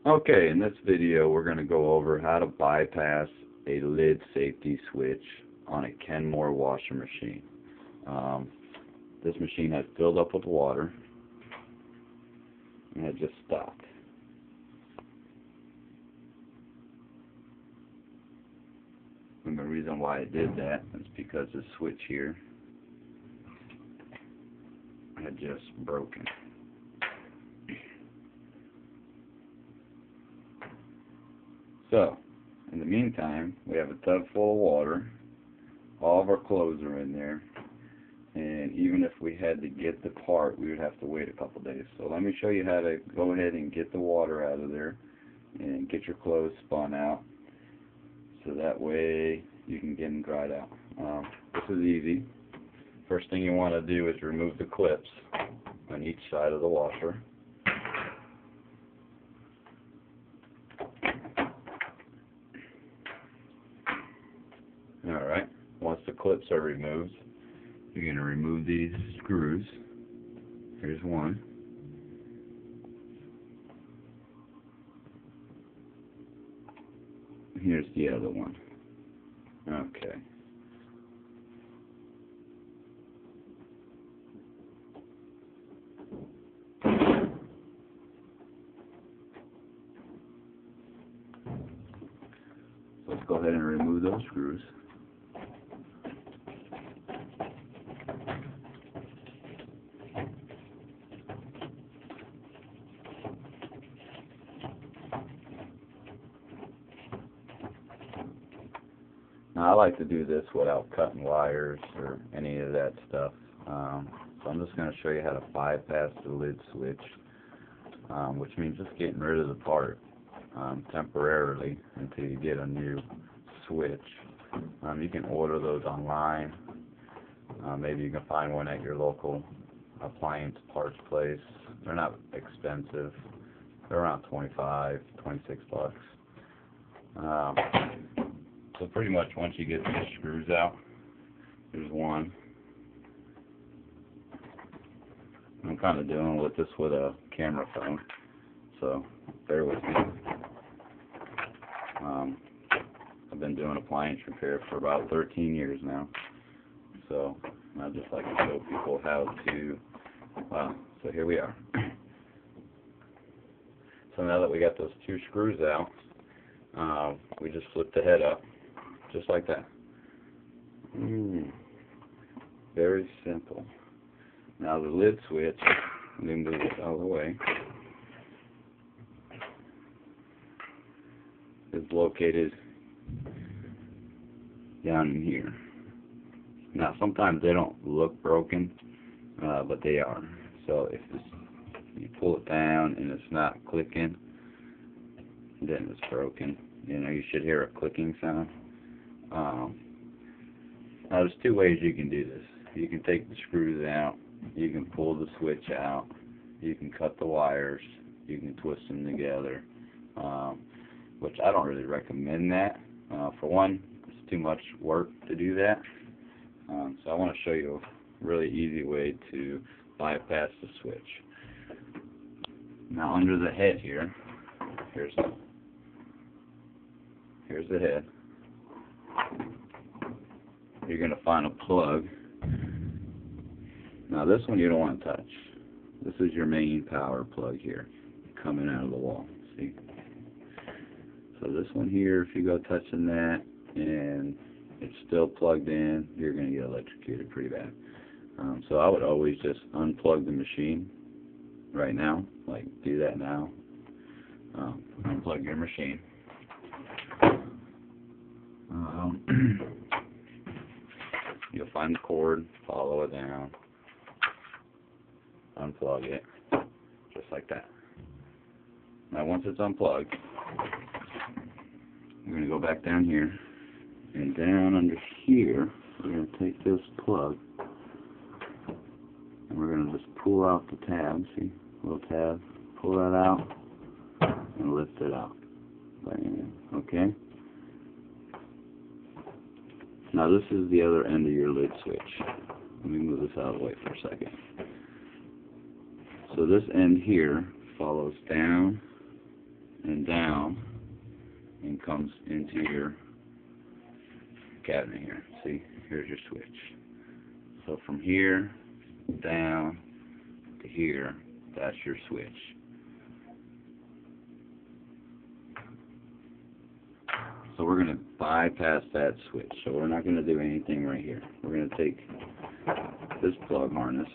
Okay, in this video we're going to go over how to bypass a lid safety switch on a Kenmore washer machine. This machine has filled up with water and it just stopped. And the reason why it did that is because the switch here had just broken. So, in the meantime, we have a tub full of water. All of our clothes are in there. And even if we had to get the part, we would have to wait a couple days. So let me show you how to go ahead and get the water out of there and get your clothes spun out. So that way you can get them dried out. This is easy. First thing you want to do is remove the clips on each side of the washer. Alright, once the clips are removed, you're going to remove these screws. Here's one. Here's the other one. Okay. Let's go ahead and remove those screws. Now, I like to do this without cutting wires or any of that stuff. So I'm just going to show you how to bypass the lid switch, which means just getting rid of the part temporarily until you get a new switch. You can order those online. Maybe you can find one at your local appliance parts place. They're not expensive. They're around 25, 26 bucks. So pretty much once you get these screws out, there's one. I'm kind of dealing with this with a camera phone, so bear with me. I've been doing appliance repair for about 13 years now, so I just like to show people how to, so here we are. So now that we got those two screws out, we just flip the head up, just like that. Very simple. Now the lid switch, let me move it out of the way, is located down in here. Now sometimes they don't look broken, but they are. So if you pull it down and it's not clicking, then it's broken. You know, you should hear a clicking sound. Now there's two ways you can do this. You can take the screws out, you can pull the switch out, you can cut the wires, you can twist them together, which I don't really recommend that. For one, it's too much work to do that. So I want to show you a really easy way to bypass the switch. Now under the head here, here's the head. You're going to find a plug. Now this one you don't want to touch. This is your main power plug here, coming out of the wall. See? So this one here, if you go touching that and it's still plugged in, you're going to get electrocuted pretty bad. So I would always just unplug the machine right now, like do that now. Unplug your machine. You'll find the cord, follow it down, unplug it, just like that. Now once it's unplugged, we're going to go back down here, and down under here, we're going to take this plug, and we're going to just pull out the tab, see, little tab, pull that out, and lift it out. Okay? Now this is the other end of your lid switch. Let me move this out of the way for a second. So this end here follows down and down and comes into your cabinet here. See, here's your switch. So from here down to here, that's your switch. So we're going to bypass that switch. So we're not going to do anything right here. We're going to take this plug harness,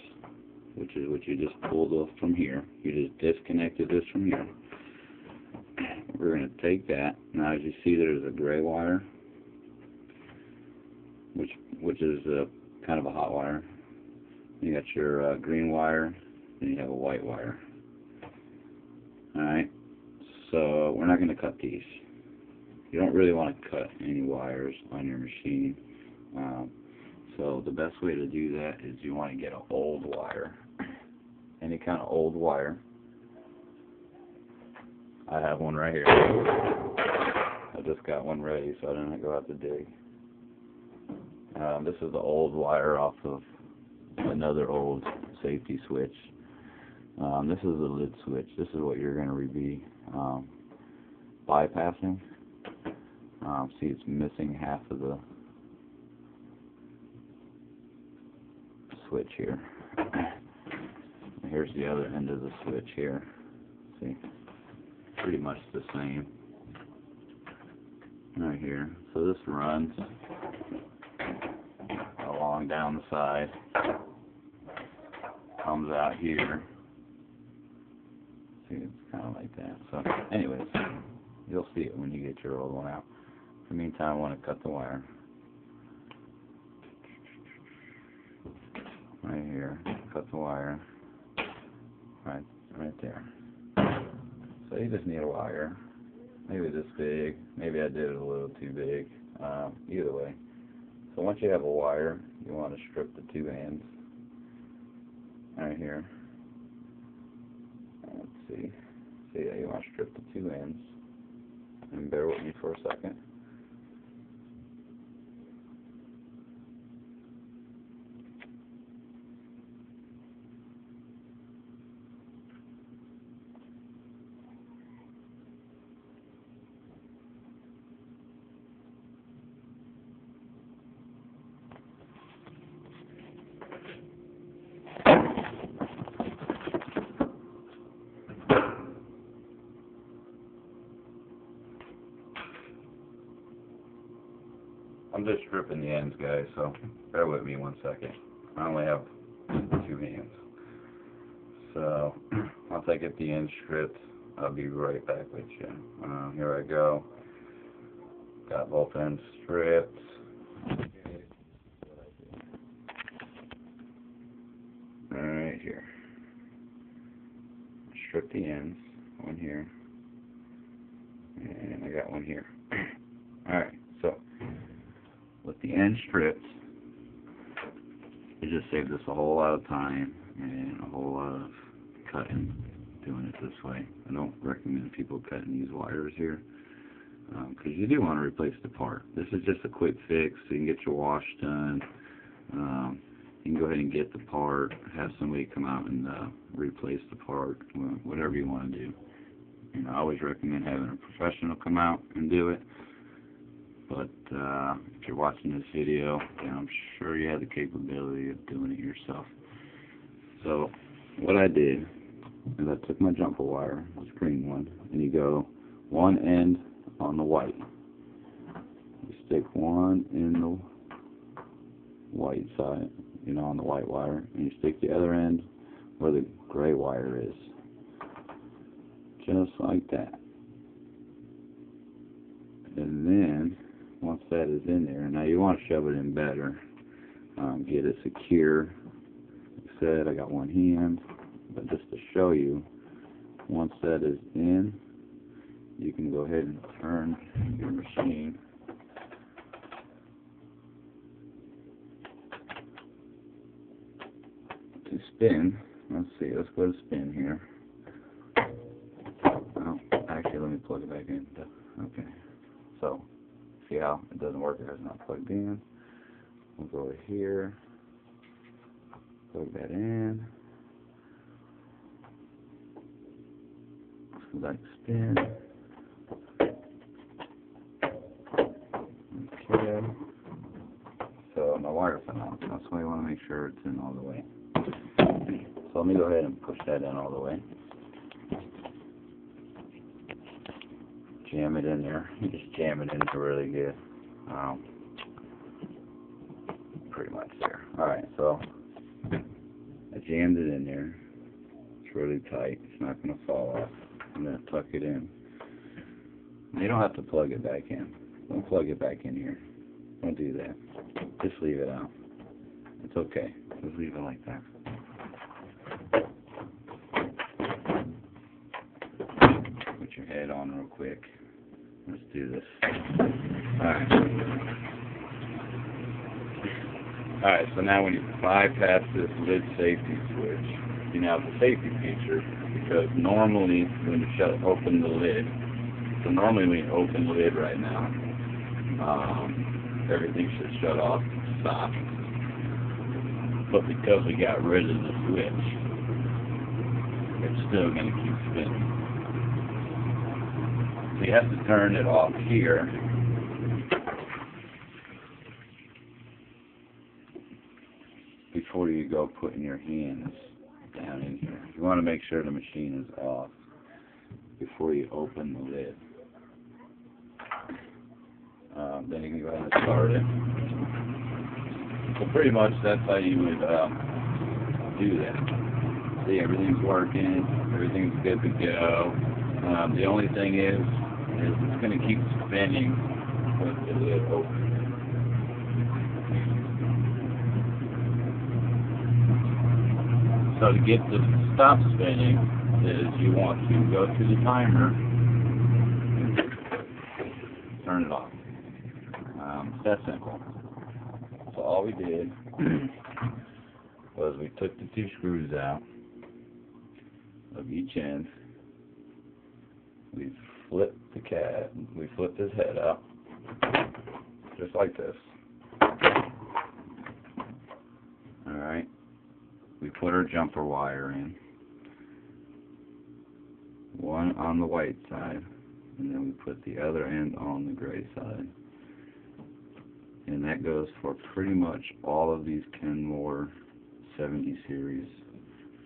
which is what you just pulled off from here. You just disconnected this from here. We're going to take that. Now, as you see, there's a gray wire, which is kind of a hot wire. You got your green wire, and you have a white wire. All right. So we're not going to cut these. You don't really want to cut any wires on your machine. So the best way to do that is you want to get an old wire, any kind of old wire. I have one right here. I just got one ready, so I didn't go out to dig. This is the old wire off of another old safety switch. This is the lid switch. This is what you're going to be bypassing. See, it's missing half of the switch here. Here's the other end of the switch here. See, pretty much the same right here. So this runs along down the side, comes out here. See, it's kind of like that. So anyways, you'll see it when you get your old one out. In the meantime, I want to cut the wire. Right here, cut the wire. Right there. So you just need a wire. Maybe this big. Maybe I did it a little too big. Either way. So once you have a wire, you want to strip the two ends. Right here. Let's see. So yeah, you want to strip the two ends. And bear with me for a second. I'm just stripping the ends, guys, so bear with me 1 second. I only have 2 hands. So once I get the ends stripped, I'll be right back with you. Here I go. Got both ends stripped. Alright, here. Strip the ends. One here. And I got one here. Alright, so with the end stripped, it just saves us a whole lot of time and a whole lot of cutting doing it this way. I don't recommend people cutting these wires here because you do want to replace the part. This is just a quick fix so you can get your wash done. You can go ahead and get the part, have somebody come out and replace the part, whatever you want to do. You know, I always recommend having a professional come out and do it. But if you're watching this video, then I'm sure you have the capability of doing it yourself. So what I did is I took my jumper wire, this green one, and you go one end on the white. You stick one in the white side, you know, on the white wire, and you stick the other end where the gray wire is. Just like that. And then once that is in there, now you want to shove it in better, get it secure. Like I said, I got one hand, but just to show you, once that is in, you can go ahead and turn your machine to spin. Let's see, let's go to spin here. Oh, actually, let me plug it back in. Okay, so see how it doesn't work if it's not plugged in. We'll go over here, plug that in. Let's go back to spin. Okay. So my wire fell out. That's why I want to make sure it's in all the way. So let me go ahead and push that in all the way. Jam it in there. You just jam it in there really good. Pretty much there. Alright, so I jammed it in there. It's really tight. It's not going to fall off. I'm going to tuck it in. You don't have to plug it back in. Don't plug it back in here. Don't do that. Just leave it out. It's okay. Just leave it like that. Put your head on real quick. Let's do this. Alright. Alright, so now when you bypass this lid safety switch, you now have the safety feature, because normally when you open the lid, so normally when you open the lid right now, everything should shut off, stop. But because we got rid of the switch, it's still going to keep spinning. So you have to turn it off here. Before you go putting your hands down in here. You want to make sure the machine is off before you open the lid. Then you can go ahead and start it. So pretty much that's how you would do that. See, everything's working, everything's good to go. The only thing is it's going to keep spinning with the lid open. So to get this to stop spinning is you want to go to the timer and turn it off. It's that simple. So all we did was we took the two screws out of each end. We flipped we flipped his head up, just like this. Alright. We put our jumper wire in, one on the white side, and then we put the other end on the gray side. And that goes for pretty much all of these Kenmore 70 series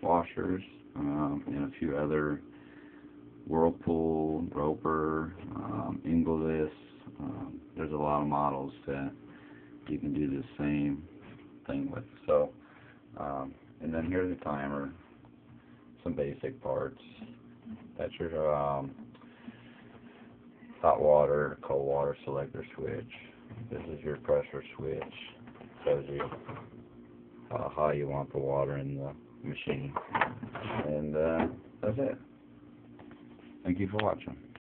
washers, and a few other Whirlpool, Roper, Inglis. There's a lot of models that you can do the same thing with. So, and then here's the timer, some basic parts. That's your hot water, cold water selector switch. This is your pressure switch. Tells you how you want the water in the machine. And that's it. Thank you for watching.